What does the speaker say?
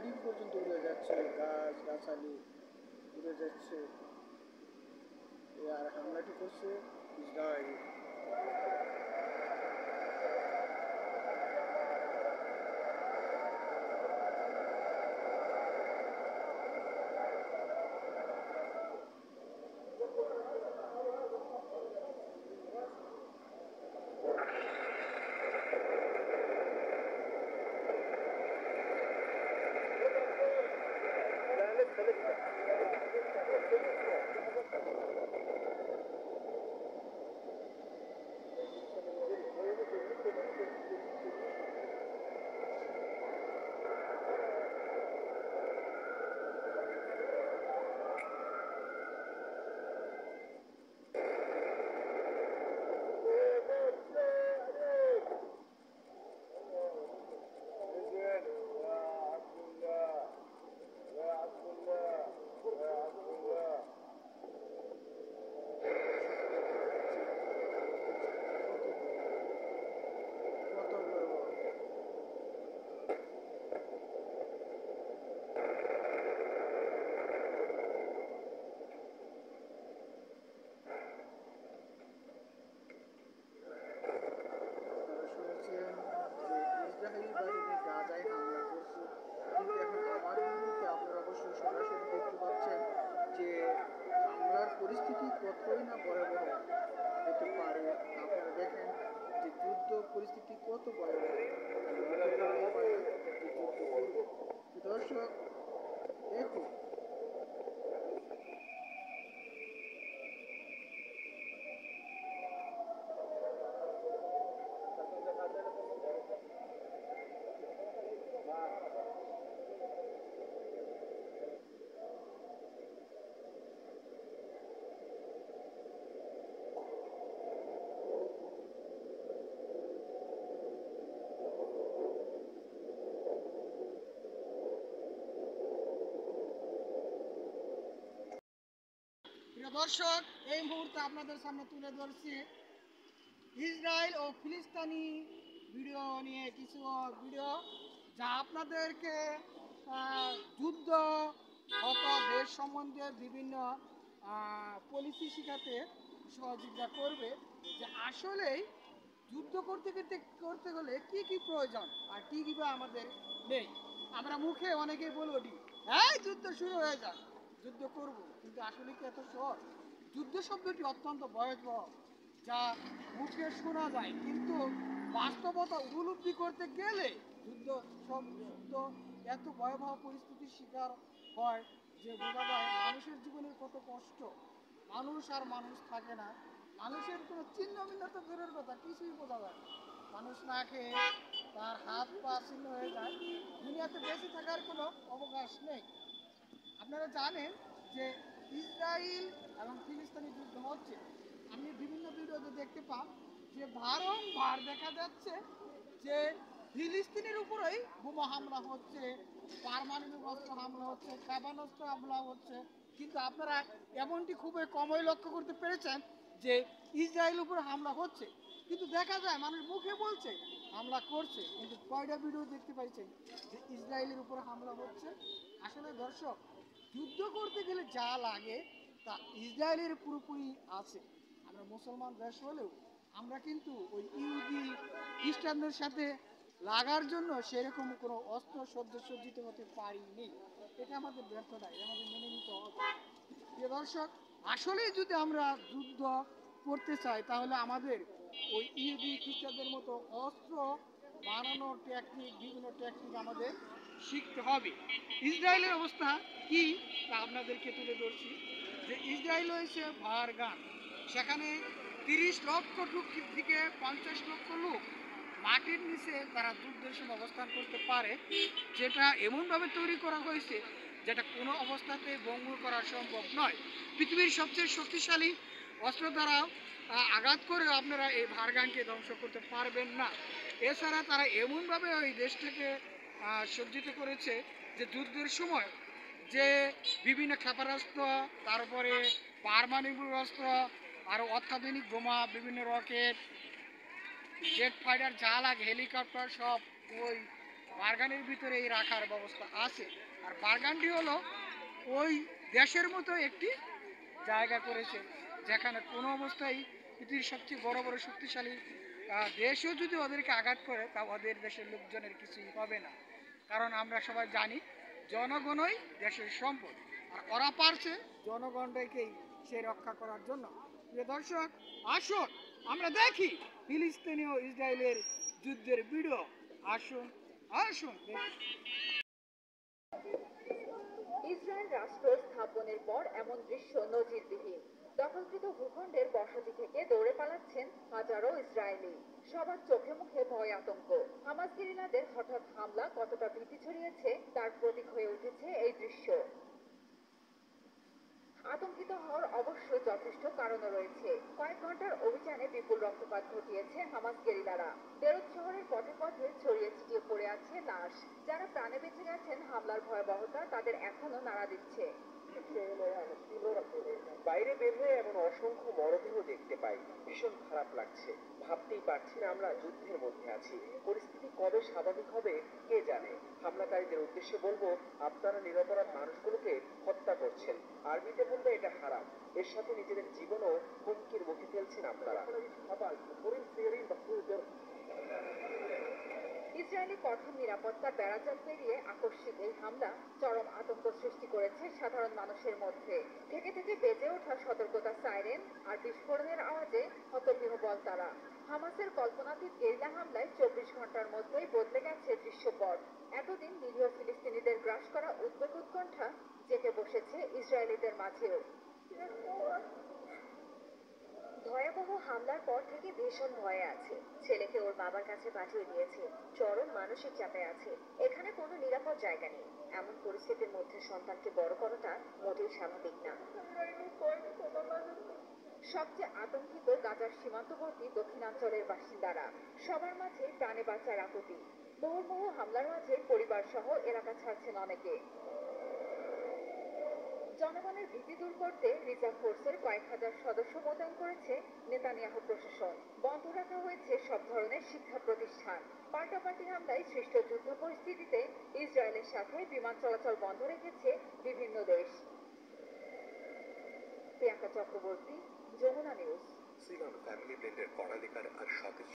Building পর্যন্ত উড়ে যাচ্ছে, গাছ গাছালি উড়ে যাচ্ছে। আর হামলাটি করছে ইসরায়েল। ইসরায়েলি বাহিনী গাজায় হামলা করছে, কিন্তু এখন আমার ভিডিওতে আপনারা অবশ্যই সরাসরি দেখতে পাচ্ছেন যে হামলার পরিস্থিতি কতই না ভয়াবহ হতে পারে। আপনারা দেখেন যে যুদ্ধ পরিস্থিতি কত ভয়াবহ। দর্শক দেখুন, দর্শক এই মুহূর্তে আপনাদের সামনে তুলে ধরছি ইসরায়েল ও ফিলিস্তিনি ভিডিও নিয়ে কিছু ভিডিও, যা আপনাদেরকে যুদ্ধ হত দেশ সম্বন্ধে বিভিন্ন পলিসি শেখাতে সহযোগিতা করবে, যে আসলেই যুদ্ধ করতে গেলে কি কি প্রয়োজন আর কি কি আমাদের নেই। আমরা মুখে অনেকেই বলে উঠি, হ্যাঁ যুদ্ধ শুরু হয়ে যাক, যুদ্ধ করব, কিন্তু আসলে কি এত সহজ? যুদ্ধ শব্দটি অত্যন্ত ভয়াবহ, যা মুখে শোনা যায়, কিন্তু বাস্তবতা উপলব্ধি করতে গেলে যুদ্ধ এত ভয়াবহ পরিস্থিতির শিকার হয় যে বোঝা যায় মানুষের জীবনের কত কষ্ট। মানুষ আর মানুষ থাকে না, মানুষের কোনো চিহ্ন ভিন্নতা দূরের কথা, কিছুই বোঝা যায় না। মানুষ না খেয়ে তার হাত পা ছিন্ন হয়ে যায়, দুনিয়াতে বেঁচে থাকার কোনো অবকাশ নেই। আপনারা জানেন যে ইসরায়েল এবং ফিলিস্তিনি যুদ্ধ হচ্ছে, আপনি বিভিন্ন ভিডিওতে দেখতে পান যে বারংবার দেখা যাচ্ছে যে ফিলিস্তিনের উপরেই বোমা হামলা হচ্ছে, পারমাণবিক অস্ত্র হামলা হচ্ছে, ক্ষেপণাস্ত্র হামলা হচ্ছে, কিন্তু আপনারা এমনটি খুবই কমই লক্ষ্য করতে পেরেছেন যে ইসরায়েলের উপরে হামলা হচ্ছে, কিন্তু দেখা যায় মানুষ মুখে বলছে হামলা করছে, কিন্তু কয়টা ভিডিও দেখতে পাইছেন যে ইসরায়েলের উপরে হামলা হচ্ছে? আসলে দর্শক, যুদ্ধ করতে গেলে যা লাগে তা ইসরায়েলের পুরোপুরি আছে। আমরা মুসলমান দেশ হলেও আমরা কিন্তু ওই ইহুদি খ্রিস্টানদের সাথে লাগার জন্য সেরকম কোনো অস্ত্র সজ্জিত হতে পারিনি। এটা আমাদের ব্যর্থতা, এটা আমাদের মেনে নিতে হবে। প্রিয় দর্শক, আসলেই যদি আমরা যুদ্ধ করতে চাই তাহলে আমাদের ওই ইহুদি খ্রিস্টানদের মতো অস্ত্র বানানোর টেকনিক, বিভিন্ন টেকনিক আমাদের শিখতে হবে। ইসরায়েলের অবস্থা কি তা আপনাদেরকে তুলে ধরছি, যে ইসরায়েল হয়েছে ভারগান, সেখানে 30 লক্ষ থেকে 50 লক্ষ লোক মাটির নিচে তারা যুদ্ধের সময় অবস্থান করতে পারে, যেটা এমনভাবে তৈরি করা হয়েছে যেটা কোনো অবস্থাতে ভঙ্গুর করা সম্ভব নয়। পৃথিবীর সবচেয়ে শক্তিশালী অস্ত্র দ্বারা আঘাত করেও আপনারা এই ভারগানকে ধ্বংস করতে পারবেন না। এছাড়া তারা এমনভাবে ওই দেশটাকে সজ্জিত করেছে যে যুদ্ধের সময় যে বিভিন্ন ক্ষেপণাস্ত্র, তারপরে পারমাণবিক অস্ত্র, আরও অত্যাধুনিক বোমা, বিভিন্ন রকেট, জেট ফাইটার যা লাগে, হেলিকপ্টার, সব ওই বার্গানের ভিতরেই রাখার ব্যবস্থা আছে। আর বার্গানটি হলো ওই দেশের মতো একটি জায়গা করেছে যেখানে কোনো অবস্থায় পৃথিবীর সবচেয়ে বড় বড় শক্তিশালী দেশও যদি ওদেরকে আঘাত করে তা ওদের দেশের লোকজনের কিছুই হবে না। কারণ আমরা সবাই জানি জনগণই দেশের সম্পদ, আর ওরা পারছে জনগণকেই সে রক্ষা করার জন্য। প্রিয় দর্শক, আসুন আমরা দেখি ফিলিস্তিনি ও ইসরায়েলের যুদ্ধের ভিডিও। আসুন আসুন দেখি। ইসরায়েল রাষ্ট্র স্থাপনের পর এমন দৃশ্য নজিরবিহীন। দখলকৃত ভূখণ্ডের বসতি থেকে দৌড়ে পালাচ্ছেন হাজারো ইসরায়েলি। সবার চোখে মুখে ভয় আতঙ্ক। হামাস গেরিলাদের হঠাৎ হামলা কতটা ভীতি ছড়িয়েছে তার প্রতীক হয়ে উঠেছে এই দৃশ্য। আতঙ্কিত হওয়ার অবশ্য যথেষ্ট কারণও রয়েছে। কয়েক ঘন্টার অভিযানে বিপুল রক্তপাত ঘটিয়েছে হামাস গেরিলারা। বেরুত শহরের পথে পথে ছড়িয়ে ছিটিয়ে পড়ে আছে লাশ। যারা প্রাণে বেঁচে গেছেন হামলার ভয়াবহতা তাদের এখনো নাড়া দিচ্ছে। বাইরে বের হয়ে এমন অসংখ্য মরদেহ দেখতে পাই, ভীষণ খারাপ লাগছে। ভাবতেই পারছি না আমরা যুদ্ধের মধ্যে আছি। পরিস্থিতি কবে স্বাভাবিক হবে কে জানে। হামলাকারীদের উদ্দেশ্যে বলবো, আপনারা নিরপরাধ মানুষগুলোকে হত্যা করছেন। আরবিতে বললে এটা হারাম। এর সাথে নিজেদের জীবনও হুমকির মুখে ফেলছেন আপনারা। ইসরায়েলি কঠোর নিরাপত্তা বেড়াজাল পেরিয়ে আকস্মিক এই হামলা চরম আতঙ্ক সৃষ্টি করেছে সাধারণ মানুষের মধ্যে। থেকে থেকে বেজে ওঠা সতর্কতা সাইরেন আর বিস্ফোরণের আওয়াজে হতবিহ্বল তারা। হামাসের কল্পনাতীত গেরিলা হামলায় 24 ঘন্টার মধ্যেই বদলে গেছে দৃশ্যপট। এতদিন নিরীহ ফিলিস্তিনিদের গ্রাস করা উদ্বেগ উৎকণ্ঠা জেঁকে বসেছে ইসরায়েলিদের মাঝেও। ভয়াবহ হামলার পর থেকে ভীষণ ভয়ে আছে। ছেলেকে ওর বাবার কাছে পাঠিয়ে দিয়েছে, চরম মানসিক চাপে আছে। এখানে কোনো নিরাপদ জায়গা নেই। এমন পরিস্থিতির মধ্যে সন্তানকে বড় করাটা মোটেই স্বাভাবিক না। সবচেয়ে আতঙ্কিত গাজার সীমান্তবর্তী দক্ষিণাঞ্চলের বাসিন্দারা। সবার মাঝে প্রাণে বাঁচার আকুতি। মুহুর্মুহু হামলার মাঝে পরিবার সহ এলাকা ছাড়ছেন অনেকে। জনগণের ভীতি দূর করতে রিজার্ভ ফোর্সের কয়েক হাজার সদস্য মোতায়েন করেছে নেতানিয়াহু প্রশাসন। বন্ধ রাখা হয়েছে সব ধরনের শিক্ষা প্রতিষ্ঠান। পাল্টাপাল্টি হামলায় সৃষ্ট যুদ্ধ পরিস্থিতিতে ইসরায়েলের সাথে বিমান চলাচল বন্ধ রেখেছে বিভিন্ন দেশ। Priyanka Chakraborty, Jamuna news. Ceylon family ব্লেন্ডের কড়া লিকার আর সতেজ